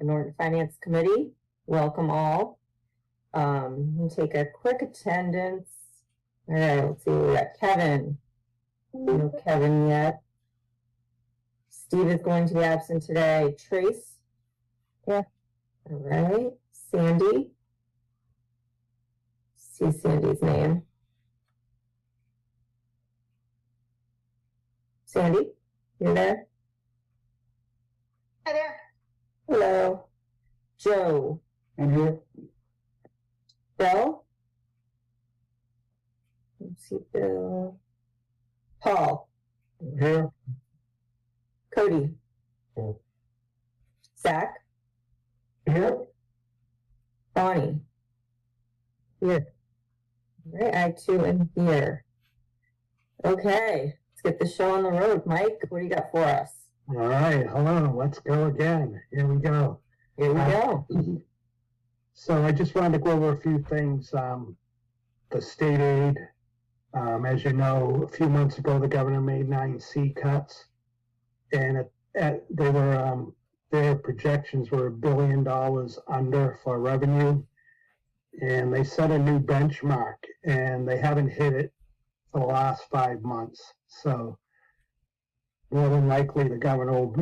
the Norton Finance Committee. Welcome all. We'll take a quick attendance. All right, let's see. We got Kevin. No Kevin yet. Steve is going to be absent today. Trace? Yeah. All right. Sandy? See Sandy's name. Sandy, you there? Hi there. Hello. Joe? I'm here. Bill? Let's see, Bill. Paul? Here. Cody? Here. Zach? Here. Bonnie? Here. All right, I too am here. Okay, let's get the show on the road. Mike, what do you got for us? All right, hello, let's go again. Here we go. Here we go. So I just wanted to go over a few things. The state aid, as you know, a few months ago, the governor made 9 C cuts, and they were their projections were $1 billion under for revenue, and they set a new benchmark, and they haven't hit it for the last 5 months. So more than likely, the governor will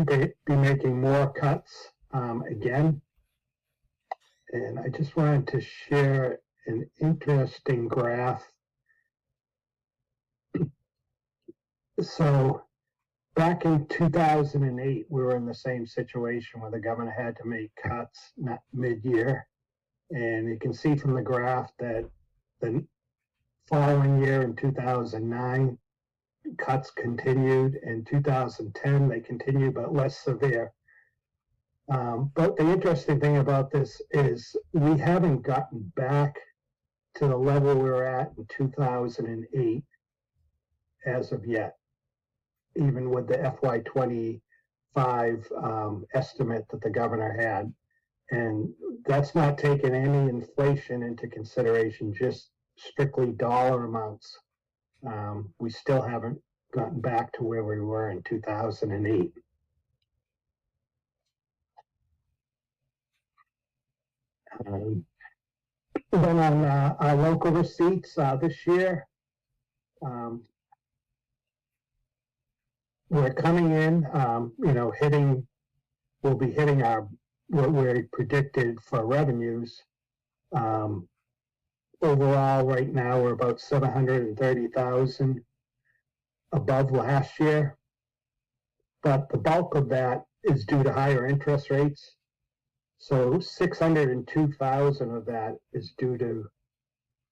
be making more cuts again. And I just wanted to share an interesting graph. So back in 2008, we were in the same situation where the governor had to make cuts mid-year. And you can see from the graph that the following year in 2009, cuts continued. In 2010, they continued, but less severe. But the interesting thing about this is we haven't gotten back to the level we were at in 2008 as of yet, even with the FY25 estimate that the governor had. And that's not taking any inflation into consideration, just strictly dollar amounts. We still haven't gotten back to where we were in 2008. Then on our local receipts this year, we're coming in, we'll be hitting what we predicted for revenues. Overall, right now, we're about 730,000 above last year, but the bulk of that is due to higher interest rates. So 602,000 of that is due to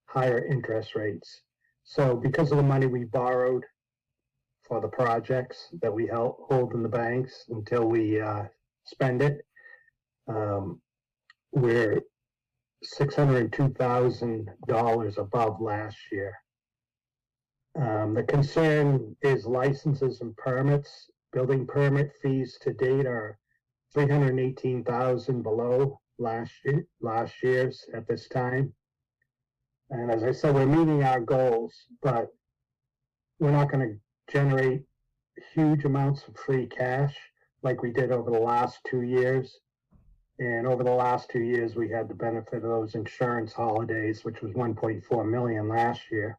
higher interest rates. So because of the money we borrowed for the projects that we hold in the banks until we spend it, we're $602,000 above last year. The concern is licenses and permits. Building permit fees to date are $318,000 below last year's at this time. And as I said, we're meeting our goals, but we're not going to generate huge amounts of free cash like we did over the last 2 years. And over the last 2 years, we had the benefit of those insurance holidays, which was $1.4 million last year.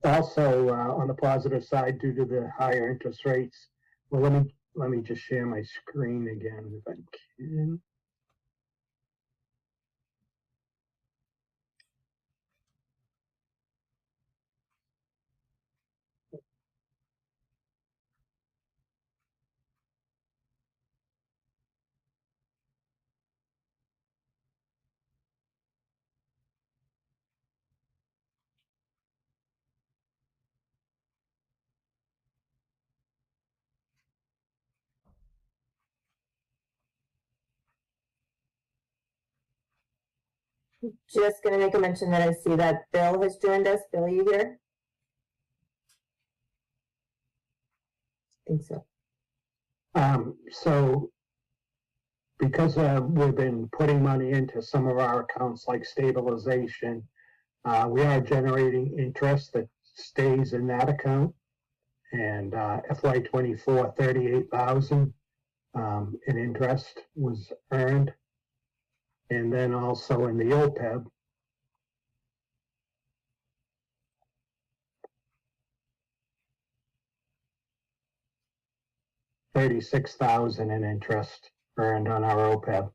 Also, on the positive side, due to the higher interest rates, well, let me just share my screen again if I can. Just going to make a mention that I see that Bill has joined us. Bill, are you here? I think so. So because we've been putting money into some of our accounts like stabilization, we are generating interest that stays in that account. and FY 24, 38,000 in interest was earned. And then also in the OPEB, $36,000 in interest earned on our OPEB.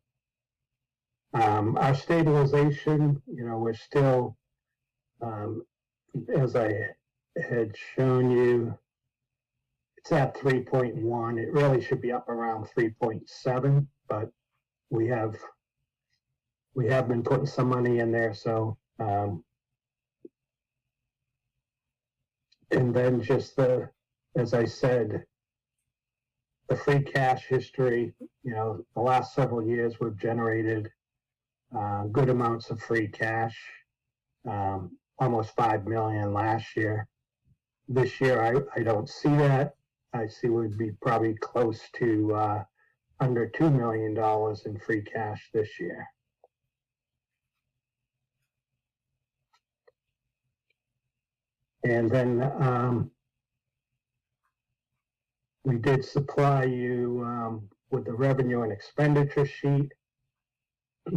Our stabilization, we're still, as I had shown you, it's at 3.1. It really should be up around 3.7, but we have been putting some money in there. So, and then just as I said, the free cash history, the last several years we've generated good amounts of free cash, almost 5 million last year. This year, I don't see that. I see we'd be probably close to under $2 million in free cash this year. And then we did supply you with the revenue and expenditure sheet.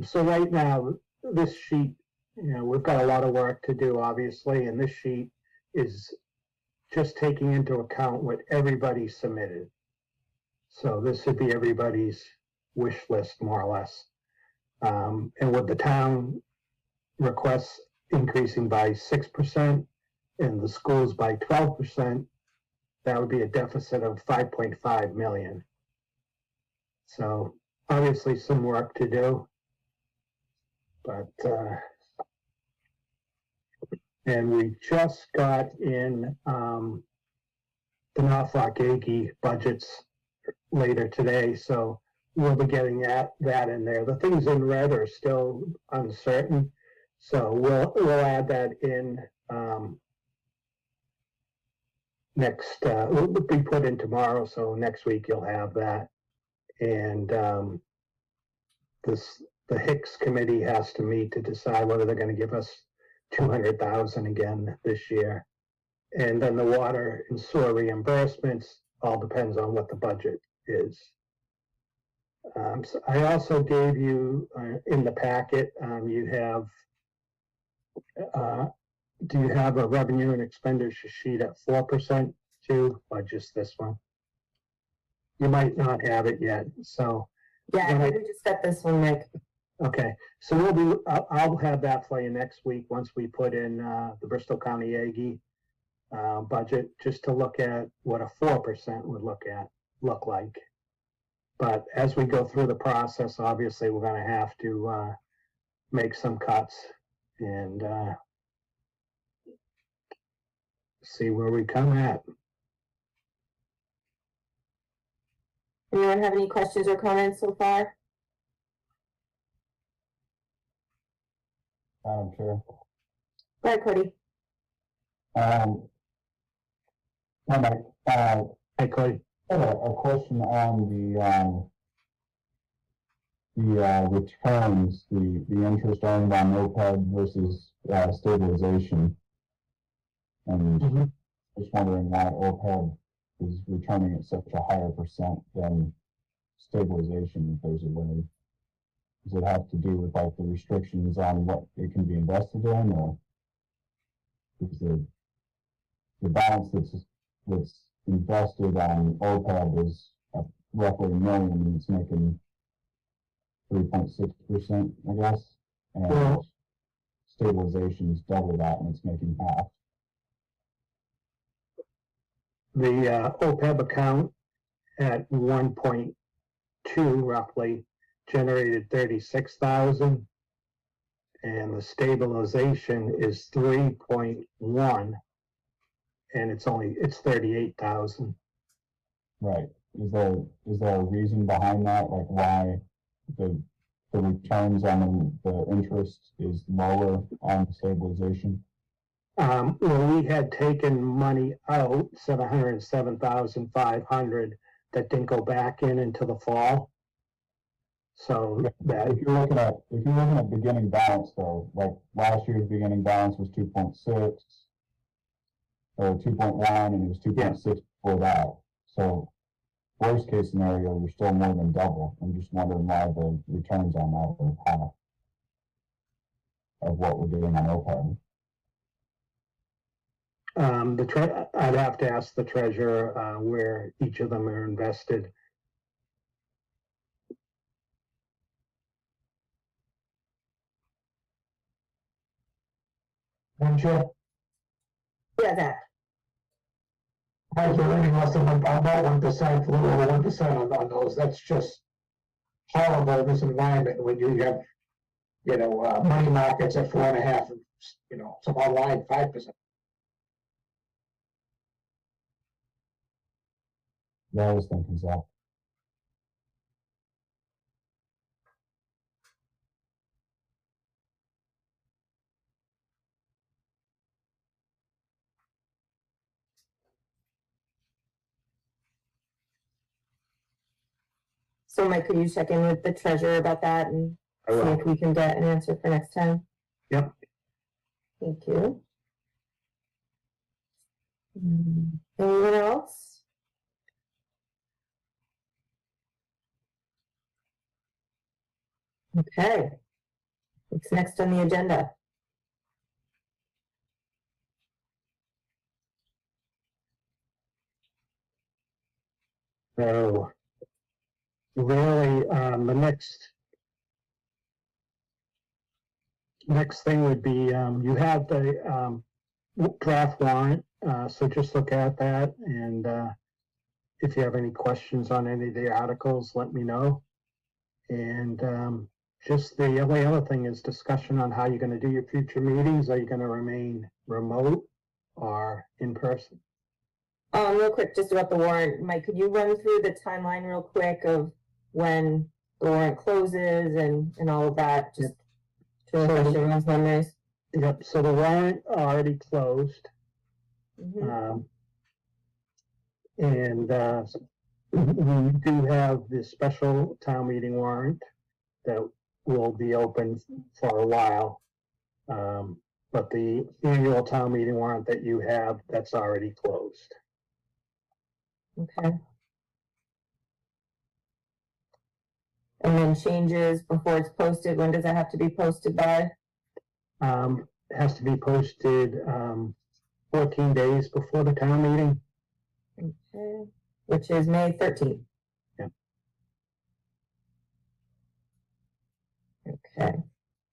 So right now, this sheet, we've got a lot of work to do, obviously, and this sheet is just taking into account what everybody submitted. So this would be everybody's wish list, more or less. And with the town requests increasing by 6% and the schools by 12%, that would be a deficit of 5.5 million. So obviously some work to do, but and we just got in the Norfolk Aggie budgets later today, so we'll be getting that in there. The things in red are still uncertain, so we'll add that in next. Will be put in tomorrow, so next week you'll have that. And the Hicks committee has to meet to decide whether they're going to give us 200,000 again this year. And then the water and sewer reimbursements all depends on what the budget is. So I also gave you in the packet, you have, do you have a revenue and expenditure sheet at 4% too, or just this one? You might not have it yet, so. Yeah, I think we just got this one, Mike. Okay, so I'll have that for you next week once we put in the Bristol County Aggie budget, just to look at what a 4% would look like. But as we go through the process, obviously we're going to have to make some cuts and see where we come at. Anyone have any questions or comments so far? Chair. Go ahead, Cody. Hi, Mike. Hey, Cody. I have a question on the returns, the interest earned on OPEB versus stabilization. And just wondering why OPEB is returning at such a higher percent than stabilization, if there's a way. Does it have to do with like the restrictions on what it can be invested in, or is the balance that's invested on OPEB is roughly $1 million, and it's making 3.6%, I guess, and Well, stabilization is double that, and it's making half. the OPEB account at 1.2 roughly generated 36,000, and the stabilization is 3.1, and it's 38,000. Right. Is there a reason behind that, like why the returns on the interest is lower on stabilization? Well, we had taken money out, 707,500, that didn't go back in until the fall. So that, If you're looking at beginning balance though, like last year's beginning balance was 2.6 or 2.1, and it was 2.6 for that. So worst case scenario, you're still more than double. I'm just wondering why the returns on that are half of what we're doing on OPEB. I'd have to ask the treasurer, where each of them are invested. Madam Chair, Yeah, Zach. as we're earning less than about 1%, a little over 1% on those, that's just horrible in this environment when you have, money markets at 4.5, some online 5%. Yeah, I was thinking so. So Mike, could you check in with the treasurer about that and I see will. if we can get an answer for next time? Yep. Thank you. Anyone else? Okay. What's next on the agenda? So really, the next thing would be, you have the draft warrant, so just look at that, and if you have any questions on any of the articles, let me know. And just the only other thing is discussion on how you're going to do your future meetings. Are you going to remain remote or in person? Real quick, just about the warrant, Mike, could you run through the timeline real quick of when the warrant closes and all of that, just to refresh everyone's memories? Yep, so the warrant already closed. Mhm. And we do have the special town meeting warrant that will be open for a while. But the annual town meeting warrant that you have, that's already closed. Okay. And then changes before it's posted, when does that have to be posted by? It has to be posted 14 days before the town meeting. Okay, which is May 13th. Yeah. Okay,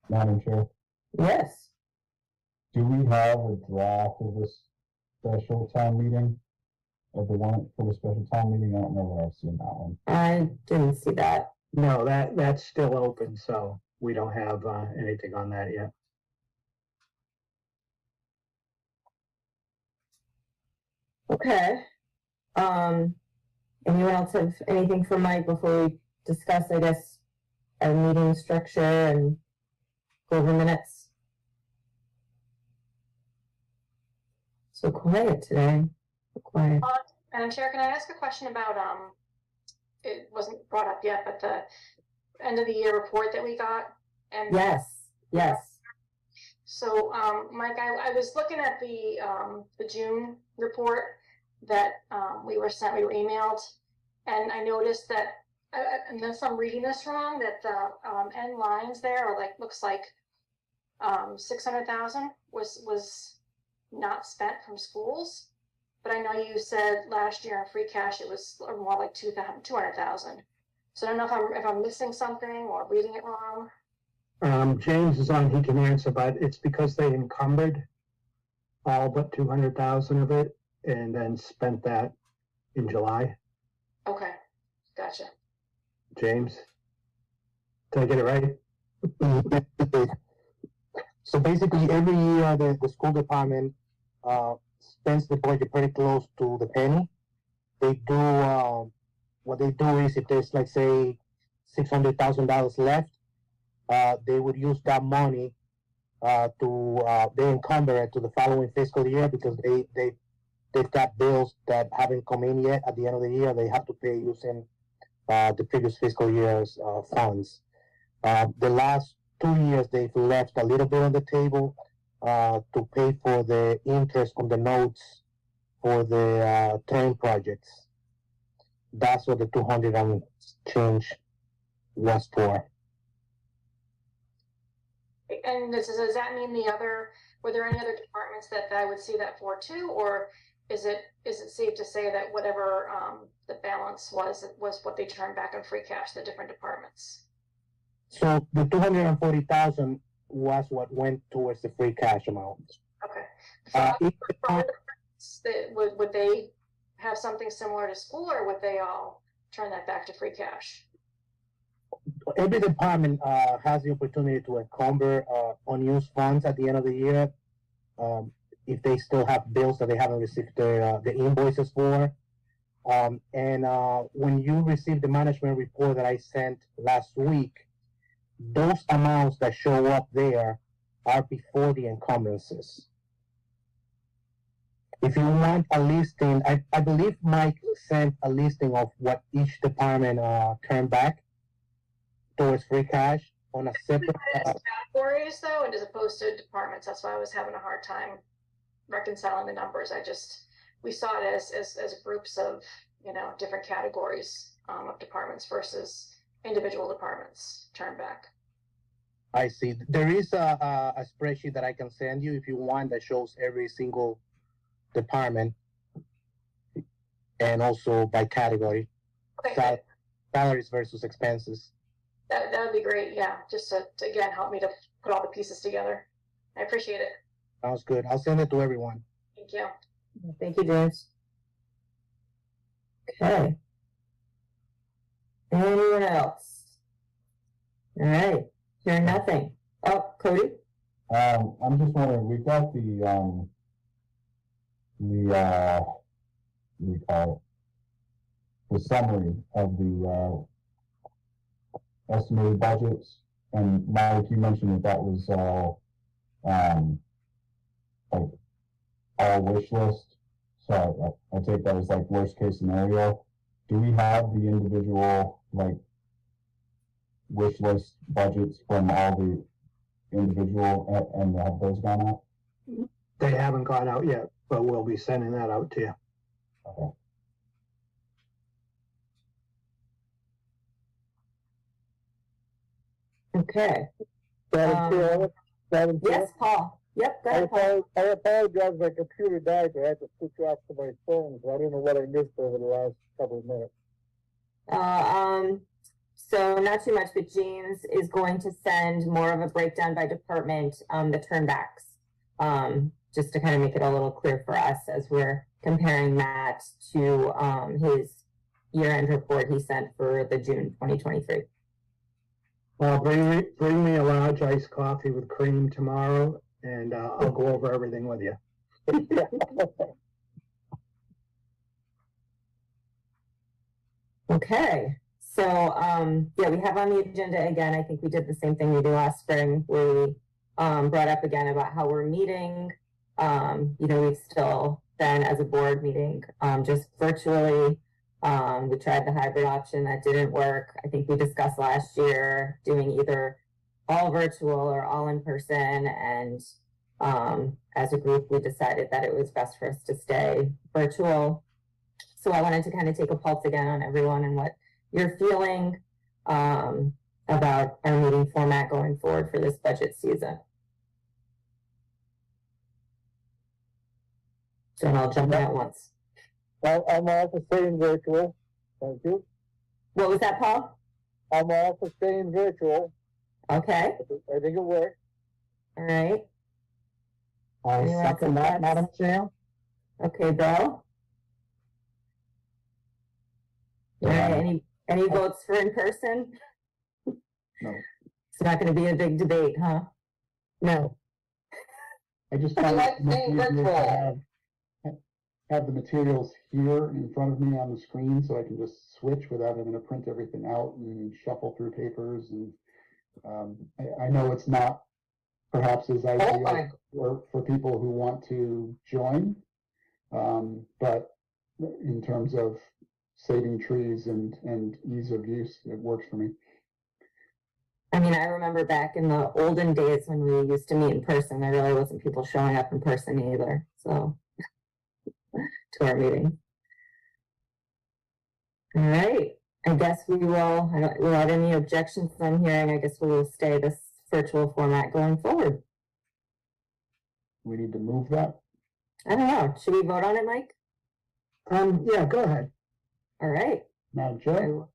Madam Chair, yes, do we have a draft of this special town meeting? Of the warrant for the special town meeting? I don't know where I've seen that one. I didn't see that. No, that's still open, so we don't have anything on that yet. Okay. Anyone else have anything for Mike before we discuss, I guess, our meeting structure and go over minutes? So quiet today. So quiet. Madam Chair, can I ask a question about, it wasn't brought up yet, but the end of the year report that we got? And Yes. so, Mike, I was looking at the June report that we were emailed, and I noticed that, unless I'm reading this wrong, that the end lines there are looks like 600,000 was not spent from schools. But I know you said last year in free cash it was more like 200,000. So I don't know if I'm missing something or reading it wrong. James is on, he can answer, but it's because they encumbered all but 200,000 of it and then spent that in July. Okay, gotcha. James, did I get it right? So basically, every year the school department spends the budget pretty close to the penny. They do what they do is if there's like say $600,000 left, they would use that money they encumber it to the following fiscal year because they've got bills that haven't come in yet at the end of the year. They have to pay using the previous fiscal year's funds. The last 2 years they've left a little bit on the table to pay for the interest on the notes for the train projects. That's what the 200 and change was for. And does that mean were there any other departments that I would see that for too, or is it safe to say that whatever the balance was what they turned back on free cash, the different departments? So the 240,000 was what went towards the free cash amount. Okay. Each Would they have something similar to school, or would they all turn that back to free cash? every department has the opportunity to encumber unused funds at the end of the year. If they still have bills that they haven't received the invoices for. And when you receive the management report that I sent last week, those amounts that show up there are before the encumbrances. If you want a listing, I believe Mike sent a listing of what each department turned back towards free cash on a separate. Categories though, and as opposed to departments. That's why I was having a hard time reconciling the numbers. We saw it as groups of, different categories of departments versus individual departments turned back. I see. There is a spreadsheet that I can send you if you want that shows every single department and also by category. Okay. Salaries versus expenses. That would be great. Yeah, just to again help me to put all the pieces together. I appreciate it. Sounds good. I'll send it to everyone. Thank you. Thank you, James. Okay. Anyone else? All right. Hearing nothing. Oh, Cody? I'm just wondering, we've got what do you call it? The summary of the estimated budgets, and Mike, you mentioned that was all like all wish list. So I take that as like worst case scenario. Do we have the individual like wish list budgets from all the individual and have those gone out? They haven't gone out yet, but we'll be sending that out to you. Okay. Okay. Madam Chair, Yes, Paul. Yep, go ahead, Paul. I apologize, my computer died, so I had to switch off to my phone, so I don't know what I missed over the last couple of minutes. So not too much, but James is going to send more of a breakdown by department, the turnbacks, just to kind of make it a little clear for us as we're comparing that to his year-end report he sent for the June 2023. Well, bring me a large iced coffee with cream tomorrow, and I'll go over everything with you. Okay, so yeah, we have on the agenda again, I think we did the same thing we did last spring, where we brought up again about how we're meeting. We've still been as a board meeting just virtually. We tried the hybrid option, that didn't work. I think we discussed last year doing either all virtual or all in person, and as a group we decided that it was best for us to stay virtual. So I wanted to kind of take a pulse again on everyone and what you're feeling about our meeting format going forward for this budget season. So I'll jump in at once. I'm all for staying virtual. Thank you. What was that, Paul? I'm all for staying virtual. Okay, I think it works. all right. I Anyone else second that, thoughts? Madam Chair. Okay, Bill? All right, any votes for in person? No. It's not gonna be a big debate, huh? No. I just I find like it much saying easier to virtual. have the materials here in front of me on the screen, so I can just switch without having to print everything out and shuffle through papers. And I know it's not perhaps as ideal for people who want to join, but in terms of saving trees and ease of use, it works for me. I mean, I remember back in the olden days when we used to meet in person, there really wasn't people showing up in person either, so. to our meeting. All right, I guess we will, without any objections I'm hearing, I guess we will stay this virtual format going forward. We need to move that. I don't know, should we vote on it, Mike? Yeah, go ahead. All right. Now, Joe,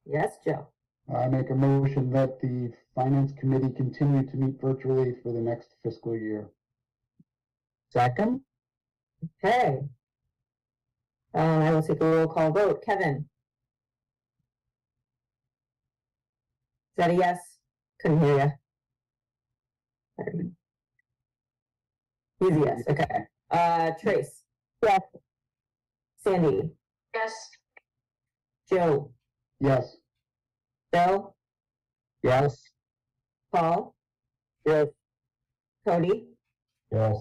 Yes, Joe. I make a motion that the finance committee continue to meet virtually for the next fiscal year. Second? Okay. I will take a roll call vote. Kevin? Is that a yes? Couldn't hear you. Easy yes, okay. Trace? Yes. Sandy? Yes, Joe? Yes, Bill? Yes. Paul? Yes. Cody? Yes.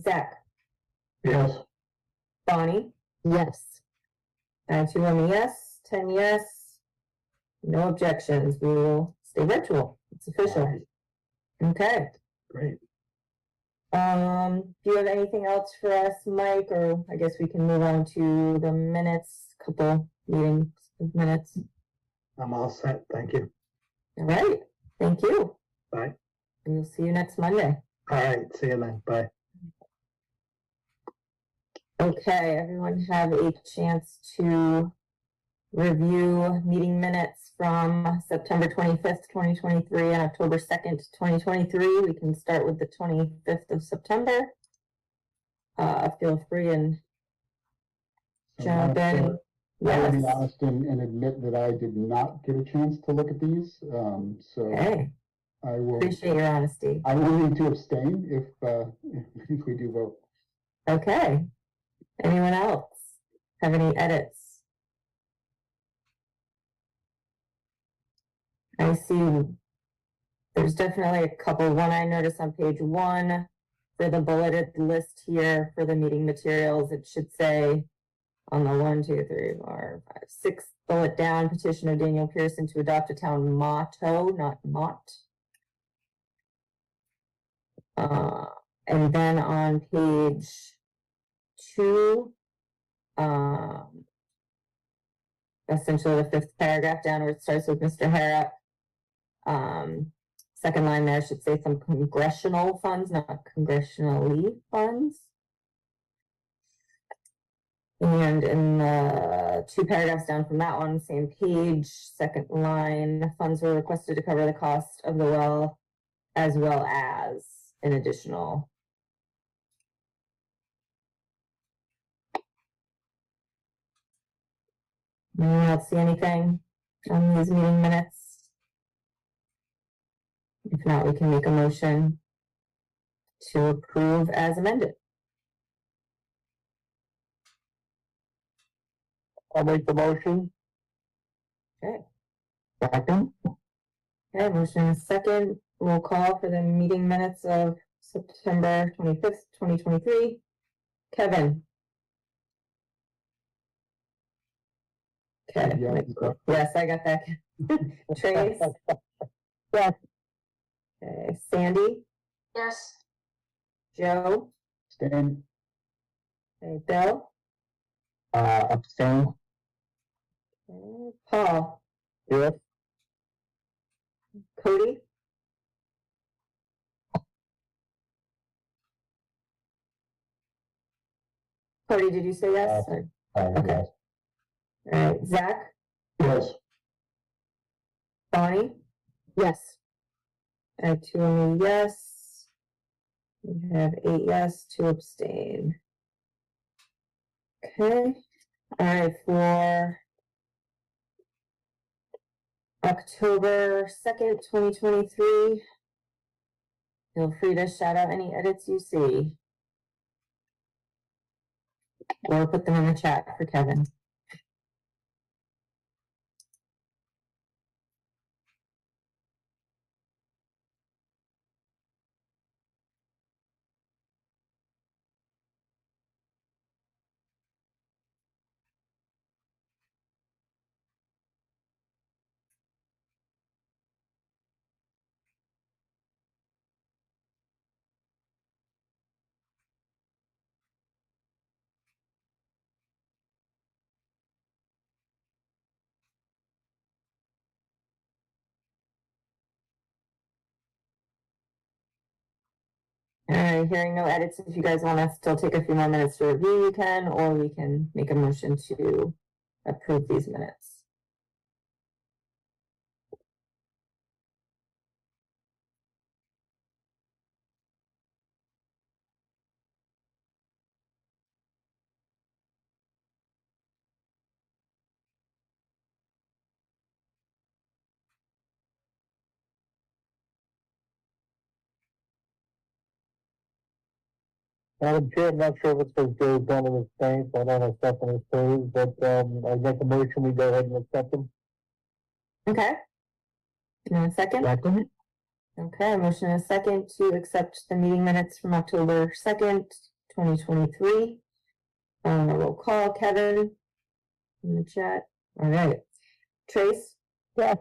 Zach? Yes. Bonnie? Yes. 921 yes, 10 yes. No objections. We will stay virtual. It's official. Okay. Great. Do you have anything else for us, Mike? Or I guess we can move on to the minutes, couple meetings of minutes. I'm all set. Thank you. All right. Thank you. Bye. And we'll see you next Monday. All right. See you then. Bye. Okay, everyone have a chance to review meeting minutes from September 25th, 2023 and October 2nd, 2023. We can start with the 25th of September. Feel free and so jump Madam in. Chair, I will be Yes. honest and admit that I did not get a chance to look at these. So Okay, I will appreciate your honesty. I will need to abstain if we do vote. Okay. Anyone else have any edits? I see there's definitely a couple. One I noticed on page 1 for the bulleted list here for the meeting materials. It should say on the 1, 2, 3, 4, 5, 6 bullet down, petition of Daniel Pearson to adopt a town motto, not mott. And then on page 2, essentially the 5th paragraph down where it starts with Mr. Harrop. Second line there should say some congressional funds, not congressionally funds. And in the 2 paragraphs down from that one, same page, second line, funds were requested to cover the cost of the well as well as an additional. Anyone else see anything on these meeting minutes? If not, we can make a motion to approve as amended. I'll make the motion. Okay. Second? Okay, motion is second. Roll call for the meeting minutes of September 25th, 2023. Kevin? Okay. Yes. Yes, I got that. Trace? Yes. Okay, Sandy? yes, Joe? Abstain. Okay, Bill? Abstain. Okay, Paul? Yes. Cody? Cody, did you say yes? Or- Okay. Yes. All right, Zach? Yes. Bonnie? Yes. 2 only yes. We have 8 yes, 2 abstain. Okay, all right, for October 2nd, 2023. Feel free to shout out any edits you see. Or put them in the chat for Kevin. All right, hearing no edits, if you guys want to still take a few more minutes to review, you can, or we can make a motion to approve these minutes. Madam Chair, I'm not sure if it's because Joe's done with his thing, so I don't have stuff on his page, but, I make a motion, we go ahead and accept them. Okay. You want a second? Second. Okay, motion and a second to accept the meeting minutes from October 2nd, 2023. Roll call, Kevin in the chat. All right. Trace? Yes.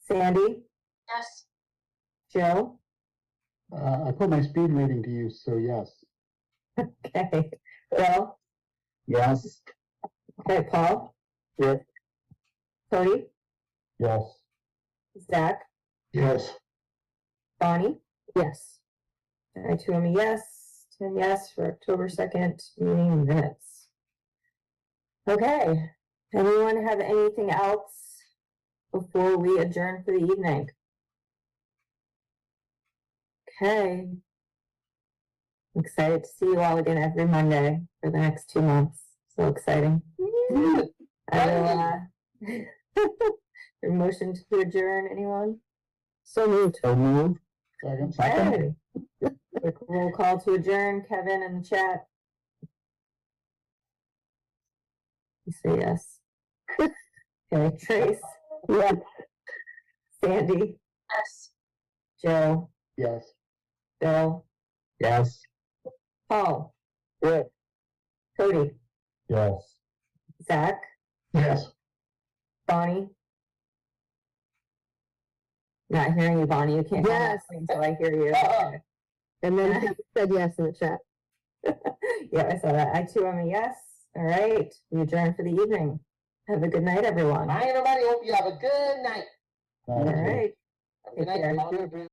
Sandy? Yes. Joe? I put my speed rating to use, so yes. Okay. Bill? Yes. Okay, Paul? Yes. Cody? Yes. Zach? Yes. Bonnie? Yes. I too am a yes. 10 yes for October 2nd meeting minutes. Okay. Anyone have anything else before we adjourn for the evening? Okay. I'm excited to see you all again every Monday for the next 2 months. So exciting. I will, a motion to adjourn, anyone? So moved. So moved. Second. Okay. Quick roll call to adjourn, Kevin in the chat. You say yes. Okay, Trace. Yes. Sandy, Yes. Joe, Yes. Bill, Yes. Paul, Yes. Cody, Yes. Zach, Yes. Bonnie. Not hearing you, Bonnie. You can't. Yes. Until I hear you. Okay. And then he said yes in the chat. Yeah, I saw that. I too am a yes. All right. We adjourn for the evening. Have a good night, everyone. Hi, everybody. Hope you have a good night. All right. Good night. Take care. Tomorrow.